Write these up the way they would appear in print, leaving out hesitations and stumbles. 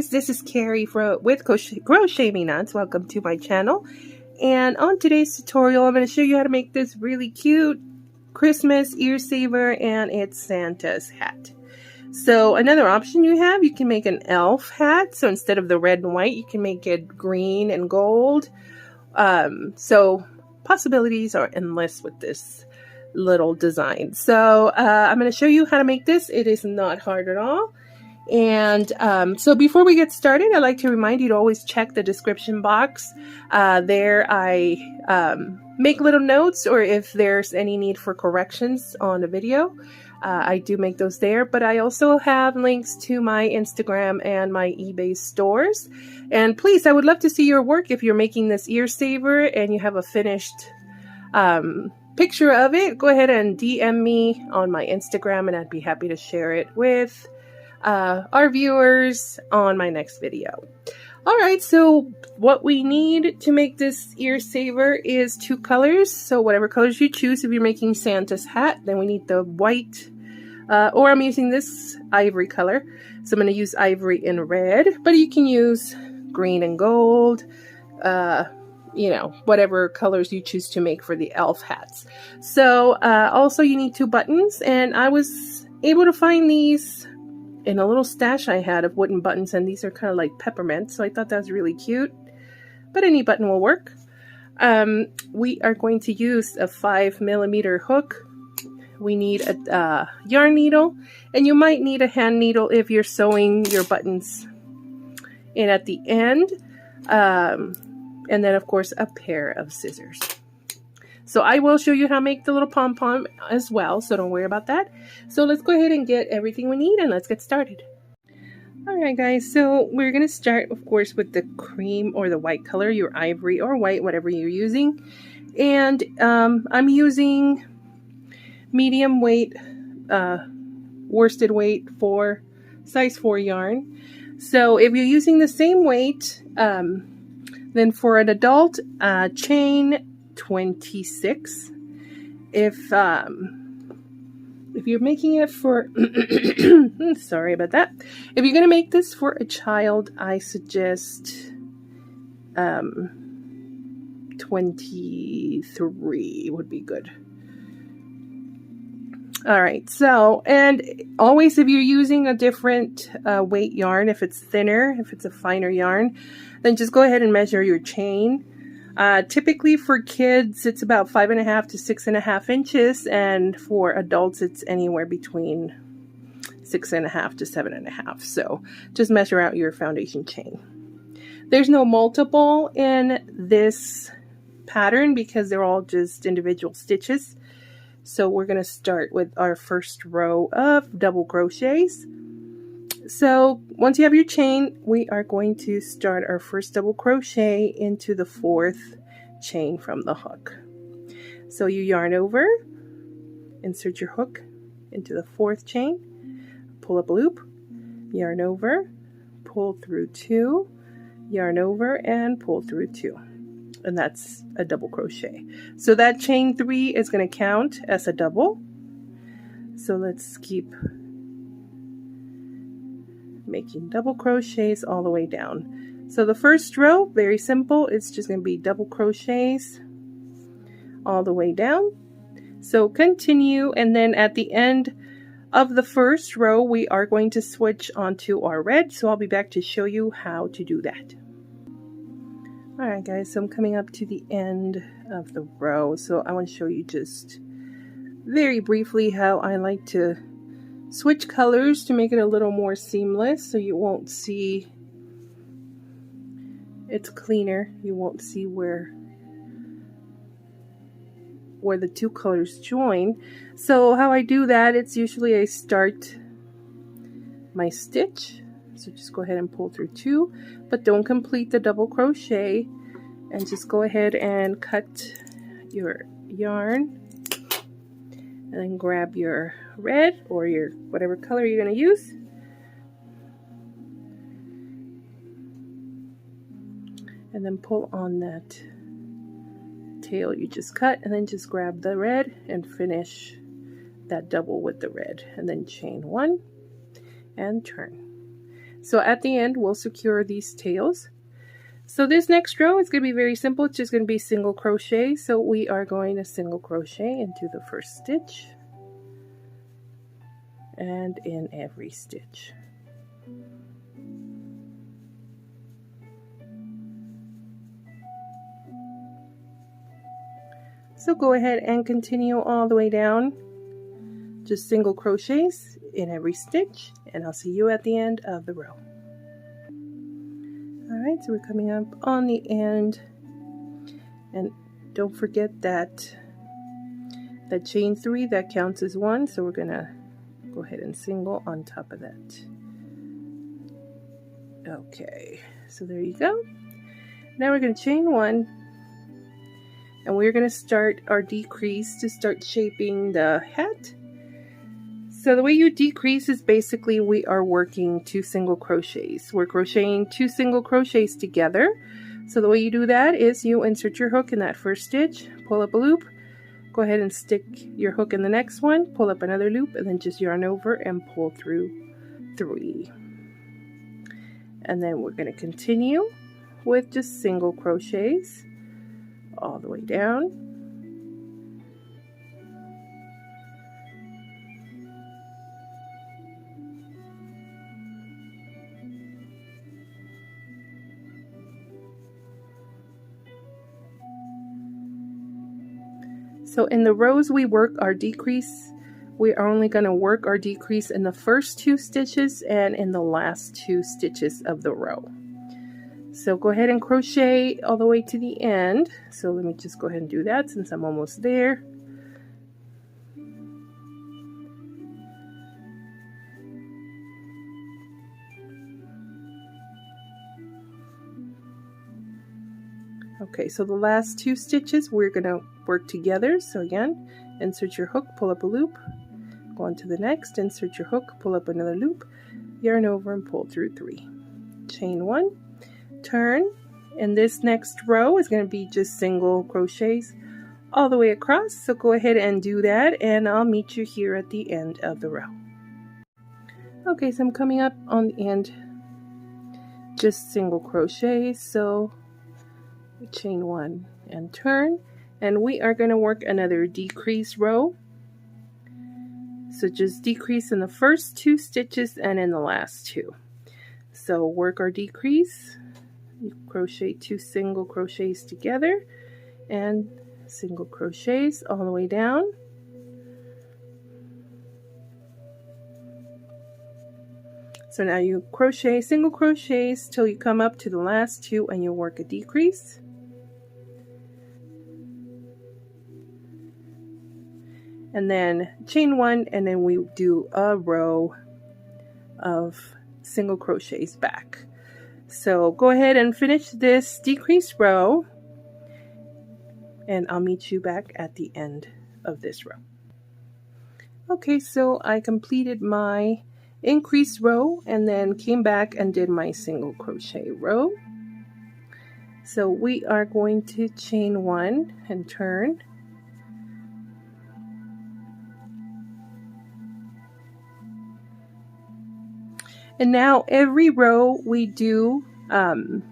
guys, this is Kari with Crochet Me Nuts. Welcome to my channel. And on today's tutorial, I'm going to show you how to make this really cute Christmas ear saver, and it's Santa's hat. So another option you can make an elf hat. So instead of the red and white, you can make it green and gold. So possibilities are endless with this little design. So I'm going to show you how to make this. It is not hard at all. And so before we get started, I'd like to remind you to always check the description box. There I make little notes, or if there's any need for corrections on a video, I do make those there. But I also have links to my Instagram and my eBay stores. And please, I would love to see your work. If you're making this ear saver and you have a finished picture of it, go ahead and DM me on my Instagram, and I'd be happy to share it with our viewers on my next video. Alright, so what we need to make this ear saver is 2 colors. So whatever colors you choose. If you're making Santa's hat, then we need the white, or I'm using this ivory color. So I'm going to use ivory and red, but you can use green and gold, you know, whatever colors you choose to make for the elf hats. So also you need 2 buttons, and I was able to find these in a little stash I had of wooden buttons, and these are kind of like peppermint, so I thought that was really cute, but any button will work. We are going to use a 5mm hook. We need a yarn needle, and you might need a hand needle if you're sewing your buttons in at the end, and then of course a pair of scissors. So I will show you how to make the little pom-pom as well, so don't worry about that. So let's go ahead and get everything we need, and let's get started. Alright guys, so we're going to start of course with the cream or the white color, your ivory or white, whatever you're using. And I'm using medium weight, worsted weight for size 4 yarn. So if you're using the same weight, then for an adult, chain 26. If you're making it for sorry about that. If you're gonna make this for a child, I suggest 23 would be good. All right, so, and always if you're using a different weight yarn, if it's thinner, if it's a finer yarn, then just go ahead and measure your chain. Typically for kids, it's about 5.5 to 6.5 inches, and for adults, it's anywhere between 6.5 to 7.5. So just measure out your foundation chain. There's no multiple in this pattern because they're all just individual stitches. So we're going to start with our first row of double crochets. So once you have your chain, we are going to start our first double crochet into the 4th chain from the hook. So you yarn over, insert your hook into the 4th chain, pull up a loop, yarn over, pull through 2, yarn over, and pull through 2. And that's a double crochet. So that chain 3 is going to count as a double. So let's keep making double crochets all the way down. So the first row, very simple, it's just going to be double crochets all the way down. So continue, and then at the end of the first row we are going to switch onto our red, so I'll be back to show you how to do that. Alright guys, so I'm coming up to the end of the row, so I want to show you just very briefly how I like to switch colors to make it a little more seamless, so you won't see, it's cleaner, you won't see where the 2 colors join. So how I do that, it's usually I start my stitch, so just go ahead and pull through 2, but don't complete the double crochet, and just go ahead and cut your yarn, and then grab your red or your whatever color you're going to use, and then pull on that tail you just cut, and then just grab the red and finish that double with the red, and then chain 1 and turn. So at the end, we'll secure these tails. So this next row is going to be very simple. It's just going to be single crochet. So we are going to single crochet into the first stitch and in every stitch. So go ahead and continue all the way down. Just single crochets in every stitch, and I'll see you at the end of the row. Alright, so we're coming up on the end, and don't forget that chain 3, that counts as 1, so we're going to go ahead and single on top of that. Okay, so there you go. Now we're going to chain 1, and we're going to start our decrease to start shaping the hat. So the way you decrease is basically we are working 2 single crochets. We're crocheting 2 single crochets together. So the way you do that is you insert your hook in that first stitch, pull up a loop, go ahead and stick your hook in the next one, pull up another loop, and then just yarn over and pull through 3. And then we're going to continue with just single crochets all the way down. So in the rows we work our decrease, we are only going to work our decrease in the first 2 stitches and in the last 2 stitches of the row. So go ahead and crochet all the way to the end. So let me just go ahead and do that since I'm almost there. Okay, so the last 2 stitches we're going to work together. So again, insert your hook, pull up a loop, go on to the next, insert your hook, pull up another loop, yarn over and pull through 3. Chain 1, turn, and this next row is going to be just single crochets all the way across. So go ahead and do that, and I'll meet you here at the end of the row. Okay, so I'm coming up on the end, just single crochets. So chain 1 and turn, and we are going to work another decrease row. So just decrease in the first 2 stitches and in the last 2. So work our decrease, crochet 2 single crochets together and single crochets all the way down. So now you crochet single crochets till you come up to the last 2 and you'll work a decrease. And then chain 1, and then we do a row of single crochets back. So go ahead and finish this decrease row, and I'll meet you back at the end of this row. Okay, so I completed my increase row and then came back and did my single crochet row. So we are going to chain 1 and turn. And now every row we do, from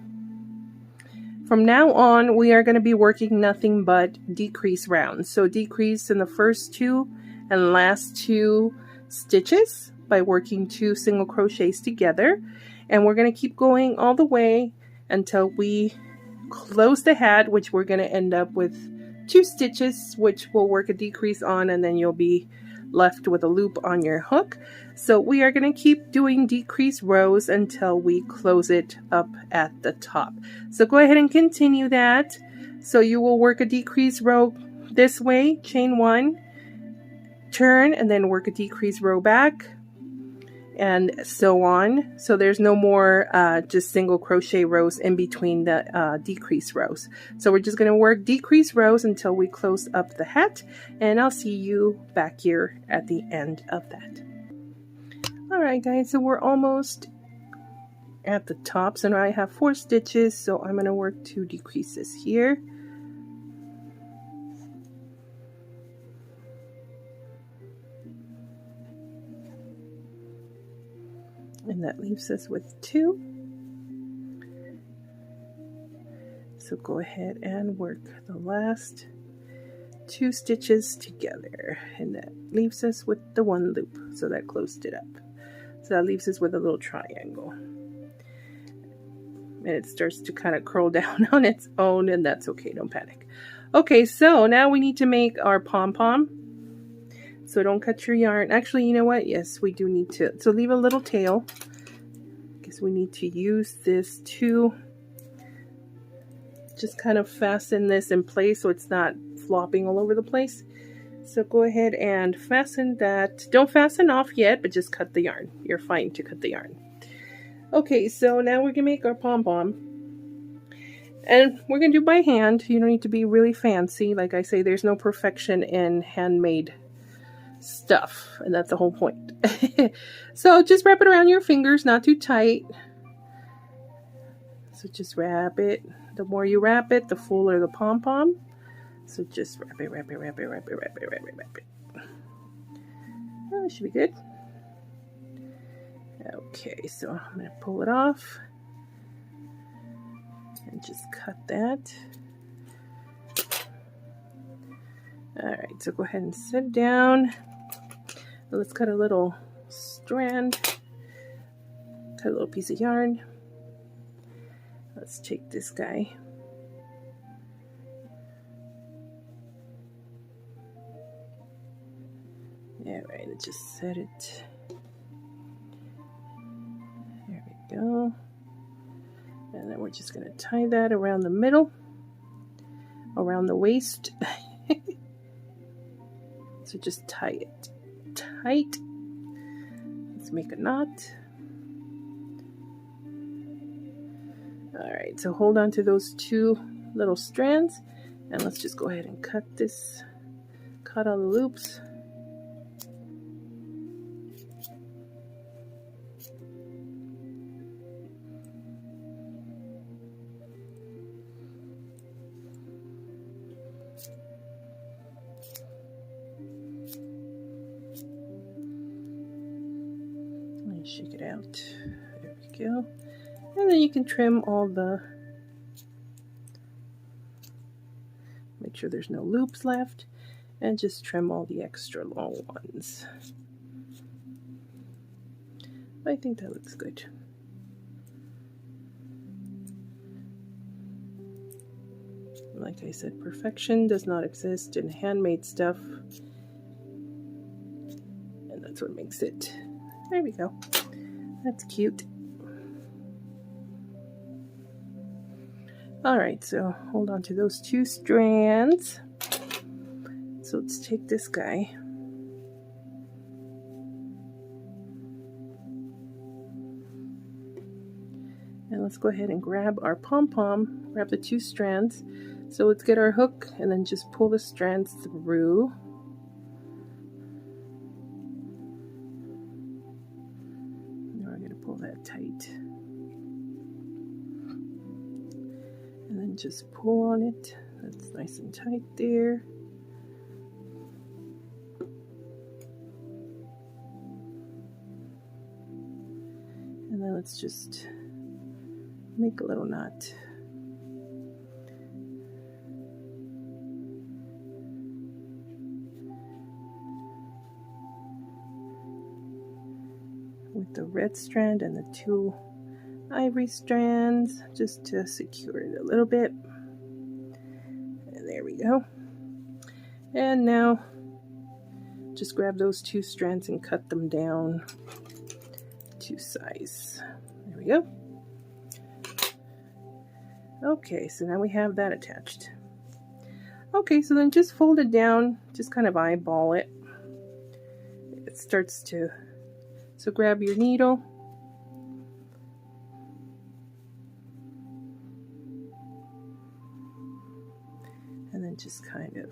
now on, we are going to be working nothing but decrease rounds. So decrease in the first 2 and last 2 stitches by working 2 single crochets together. And we're going to keep going all the way until we close the hat, which we're going to end up with 2 stitches, which we'll work a decrease on, and then you'll be left with a loop on your hook. So we are going to keep doing decrease rows until we close it up at the top. So go ahead and continue that. So you will work a decrease row this way, chain 1, turn, and then work a decrease row back, and so on. So there's no more just single crochet rows in between the decrease rows. So we're just going to work decrease rows until we close up the hat, and I'll see you back here at the end of that. Alright guys, so we're almost at the top. So now I have 4 stitches, so I'm going to work 2 decreases here. And that leaves us with 2. So go ahead and work the last 2 stitches together, and that leaves us with the 1 loop. So that closed it up. So that leaves us with a little triangle. And it starts to kind of curl down on its own, and that's okay, don't panic. Okay, so now we need to make our pom-pom. So don't cut your yarn. Actually, you know what? Yes, we do need to. So leave a little tail, because we need to use this to just kind of fasten this in place so it's not flopping all over the place. So go ahead and fasten that. Don't fasten off yet, but just cut the yarn. You're fine to cut the yarn. Okay, so now we're gonna make our pom-pom, and we're gonna do by hand. You don't need to be really fancy. Like I say, there's no perfection in handmade stuff, and that's the whole point. So just wrap it around your fingers, not too tight. So just wrap it. The more you wrap it, the fuller the pom-pom. So just wrap it, wrap it, wrap it, wrap it, wrap it, wrap it, wrap it. Oh, that should be good. Okay, so I'm going to pull it off and just cut that. Alright, so go ahead and sit down. Let's cut a little strand. Cut a little piece of yarn. Let's take this guy. Alright, let's just set it. There we go. And then we're just going to tie that around the middle, around the waist. So just tie it tight. Let's make a knot. Alright, so hold on to those 2 little strands, and let's just go ahead and cut all the loops. Shake it out. There we go. And then you can trim all the, make sure there's no loops left, and just trim all the extra long ones. I think that looks good. Like I said, perfection does not exist in handmade stuff, and that's what makes it. There we go. That's cute. Alright, so hold on to those 2 strands. So let's take this guy. And let's go ahead and grab our pom-pom, grab the 2 strands. So let's get our hook and then just pull the strands through. Pull that tight, and then just pull on it. That's nice and tight there. And then let's just make a little knot. With the red strand and the 2 ivory strands, just to secure it a little bit. And there we go. And now just grab those 2 strands and cut them down to size. There we go. Okay, so now we have that attached. Okay, so then just fold it down, just kind of eyeball it. It starts to, so grab your needle. And then just kind of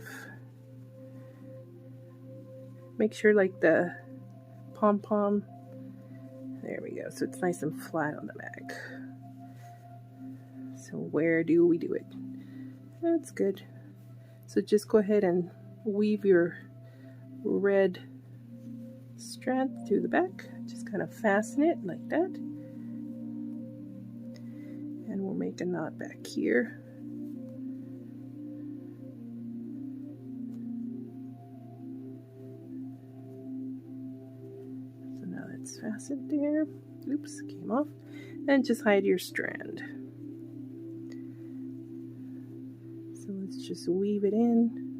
make sure like the pom-pom, there we go, so it's nice and flat on the back. So where do we do it? That's good. So just go ahead and weave your red strand through the back. Just kind of fasten it like that. And we'll make a knot back here. So now that's fastened there. Oops, came off. And just hide your strand. So let's just weave it in.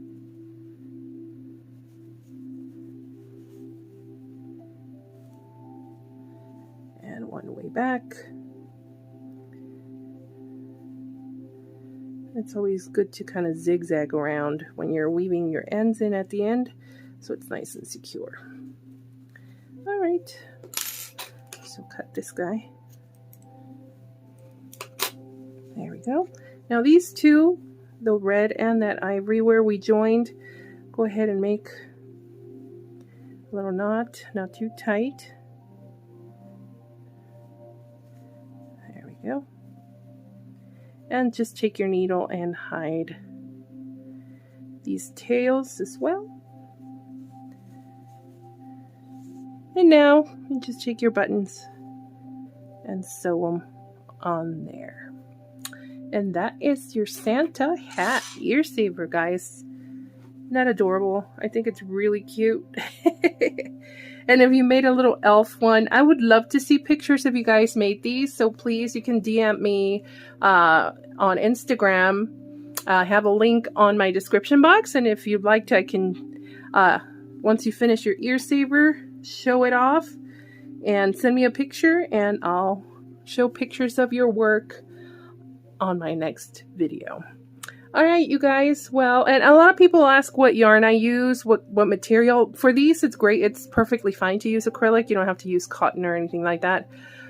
And one way back. It's always good to kind of zigzag around when you're weaving your ends in at the end, so it's nice and secure. All right, so cut this guy. There we go. Now these two, the red and that ivory where we joined, go ahead and make a little knot, not too tight. There we go. And just take your needle and hide these tails as well. And now you just take your buttons and sew them on there. And that is your Santa hat ear saver, guys. Isn't that adorable? I think it's really cute. And if you made a little elf one, I would love to see pictures if you guys made these. So please, you can DM me on Instagram. I have a link on my description box. And if you'd like to, I can, once you finish your ear saver, show it off and send me a picture. And I'll show pictures of your work on my next video. All right, you guys. Well, and a lot of people ask what yarn I use, what material. For these, it's great. It's perfectly fine to use acrylic. You don't have to use cotton or anything like that.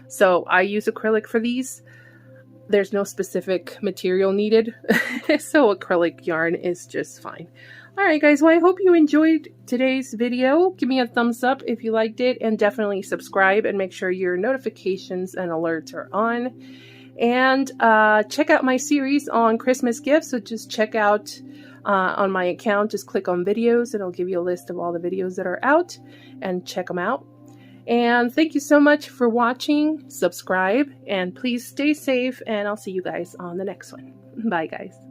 So I use acrylic for these. There's no specific material needed. So acrylic yarn is just fine. All right, guys. Well, I hope you enjoyed today's video. Give me a thumbs up if you liked it, and definitely subscribe and make sure your notifications and alerts are on. And check out my series on Christmas gifts. So just check out on my account, just click on videos. It'll give you a list of all the videos that are out, and check them out. And thank you so much for watching. Subscribe, and please stay safe, and I'll see you guys on the next one. Bye, guys.